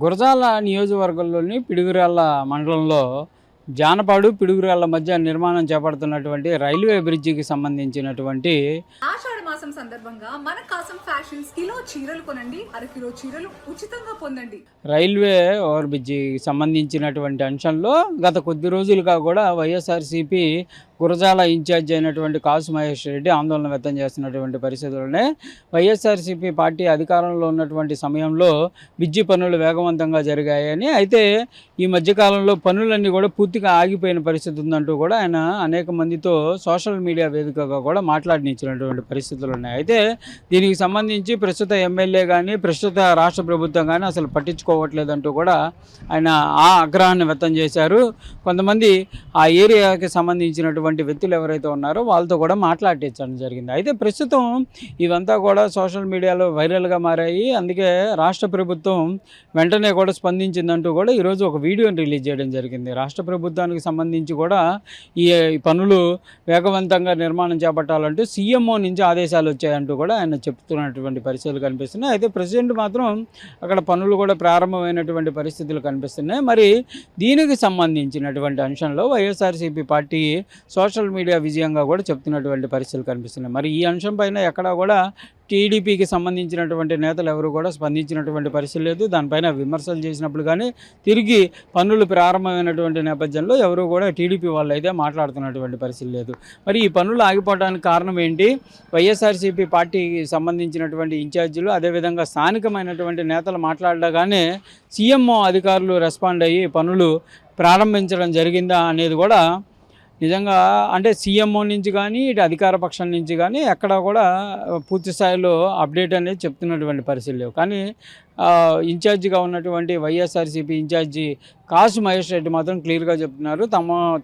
గురజాల నియోజకవర్గంలోని పిడుగురాళ్ల మండలంలో జానపాడు పిడుగురాళ్ల మధ్య నిర్మాణం చేపడుతున్నటువంటి రైల్వే బ్రిడ్జికి సంబంధించినటువంటి ఆషాఢ మాసం సందర్భంగా మన కాసం ఫ్యాషన్స్ కిలో చీరలు కొనండి, అరకిలో చీరలు ఉచితంగా పొందండి. రైల్వే ఓవర్ బ్రిడ్జికి సంబంధించినటువంటి అంశంలో గత కొద్ది రోజులుగా కూడా వైఎస్ఆర్సీపీ గురజాల ఇన్ఛార్జ్ అయినటువంటి కాసు మహేష్ రెడ్డి ఆందోళన వ్యక్తం చేస్తున్నటువంటి పరిస్థితుల్లోనే వైఎస్ఆర్సీపీ పార్టీ అధికారంలో ఉన్నటువంటి సమయంలో బ్రిడ్జి పనులు వేగవంతంగా జరిగాయని, అయితే ఈ మధ్యకాలంలో పనులన్నీ కూడా పూర్తిగా ఆగిపోయిన పరిస్థితి ఉందంటూ కూడా ఆయన అనేక మందితో సోషల్ మీడియా వేదికగా కూడా మాట్లాడించినటువంటి పరిస్థితులు ఉన్నాయి. అయితే దీనికి సంబంధించి ప్రస్తుత ఎమ్మెల్యే కానీ ప్రస్తుత రాష్ట్ర ప్రభుత్వం కానీ అసలు పట్టించుకోవట్లేదంటూ కూడా ఆయన ఆ ఆగ్రహాన్ని వ్యక్తం చేశారు. కొంతమంది ఆ ఏరియాకి సంబంధించినటువంటి వ్యక్తులు ఎవరైతే ఉన్నారో వాళ్ళతో కూడా మాట్లాడించడం జరిగింది. అయితే ప్రస్తుతం ఇవంతా కూడా సోషల్ మీడియాలో వైరల్గా మారాయి. అందుకే రాష్ట్ర ప్రభుత్వం వెంటనే కూడా స్పందించిందంటూ కూడా ఈరోజు ఒక వీడియోని రిలీజ్ చేయడం జరిగింది. రాష్ట్ర ప్రభుత్వానికి సంబంధించి కూడా ఈ పనులు వేగవంతంగా నిర్మాణం చేపట్టాలంటూ సీఎంఓ నుంచి ఆదేశాలు వచ్చాయంటూ కూడా ఆయన చెప్తున్నటువంటి పరిస్థితులు కనిపిస్తున్నాయి. అయితే ప్రెసిడెంట్ మాత్రం అక్కడ పనులు కూడా ప్రారంభమైనటువంటి పరిస్థితులు కనిపిస్తున్నాయి. మరి దీనికి సంబంధించినటువంటి అంశంలో వైఎస్ఆర్సీపీ పార్టీ సోషల్ మీడియా విజయంగా కూడా చెప్తున్నటువంటి పరిస్థితులు కనిపిస్తున్నాయి. మరి ఈ అంశం పైన ఎక్కడా కూడా టీడీపీకి సంబంధించినటువంటి నేతలు ఎవరు కూడా స్పందించినటువంటి పరిస్థితి లేదు. దానిపైన విమర్శలు చేసినప్పుడు కానీ తిరిగి పనులు ప్రారంభమైనటువంటి నేపథ్యంలో ఎవరు కూడా టీడీపీ వాళ్ళు అయితే మాట్లాడుతున్నటువంటి పరిస్థితి లేదు. మరి ఈ పనులు ఆగిపోవడానికి కారణం ఏంటి? వైఎస్ఆర్సీపీ పార్టీకి సంబంధించినటువంటి ఇన్ఛార్జీలు అదేవిధంగా స్థానికమైనటువంటి నేతలు మాట్లాడగానే సీఎంఓ అధికారులు రెస్పాండ్ అయ్యి పనులు ప్రారంభించడం జరిగిందా అనేది కూడా నిజంగా అంటే సీఎంఓ నుంచి కానీ ఇటు అధికార పక్షం నుంచి కానీ ఎక్కడ కూడా పూర్తి స్థాయిలో అప్డేట్ అనేది చెప్తున్నటువంటి పరిస్థితి లేవు. కానీ ఇన్ఛార్జిగా ఉన్నటువంటి వైఎస్ఆర్సీపీ ఇన్ఛార్జి కాసు మహేష్ రెడ్డి మాత్రం క్లియర్గా చెప్తున్నారు,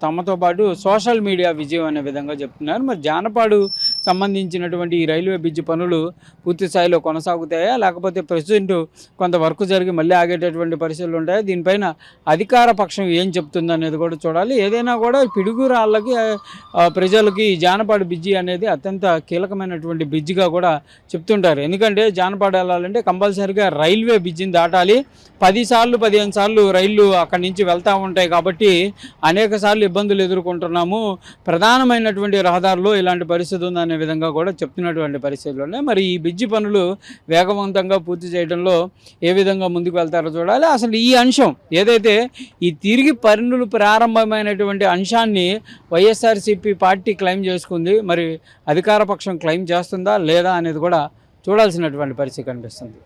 తమతో పాటు సోషల్ మీడియా విజయం అనే విధంగా చెప్తున్నారు. మరి జానపాడు సంబంధించినటువంటి ఈ రైల్వే బ్రిడ్జి పనులు పూర్తి స్థాయిలో కొనసాగుతాయా, లేకపోతే ప్రెసిడెంట్ కొంత వర్క్ జరిగి మళ్ళీ ఆగేటటువంటి పరిస్థితులు ఉంటాయా? దీనిపైన అధికార పక్షం ఏం చెప్తుంది అనేది కూడా చూడాలి. ఏదైనా కూడా పిడుగురాళ్ళకి ప్రజలకి ఈ జానపాడు బ్రిడ్జి అనేది అత్యంత కీలకమైనటువంటి బ్రిడ్జిగా కూడా చెప్తుంటారు. ఎందుకంటే జానపాడు వెళ్ళాలంటే కంపల్సరీగా రైల్వే బ్రిడ్జిని దాటాలి. 10 సార్లు 15 సార్లు రైళ్ళు అక్కడి నుంచి వెళ్తూ ఉంటాయి కాబట్టి అనేక సార్లు ఇబ్బందులు ఎదుర్కొంటున్నాము. ప్రధానమైనటువంటి రహదారులో ఇలాంటి పరిస్థితి ఉందనే విధంగా కూడా చెప్తున్నటువంటి పరిస్థితుల్లోనే మరి ఈ బ్రిడ్జి పనులు వేగవంతంగా పూర్తి చేయడంలో ఏ విధంగా ముందుకు వెళ్తారో చూడాలి. అసలు ఈ అంశం ఏదైతే ఈ తిరిగి పనులు ప్రారంభమైనటువంటి అంశాన్ని వైఎస్ఆర్సీపీ పార్టీ క్లెయిమ్ చేసుకుంది, మరి అధికార పక్షం క్లెయిమ్ చేస్తుందా లేదా అనేది కూడా చూడాల్సినటువంటి పరిస్థితి కనిపిస్తుంది.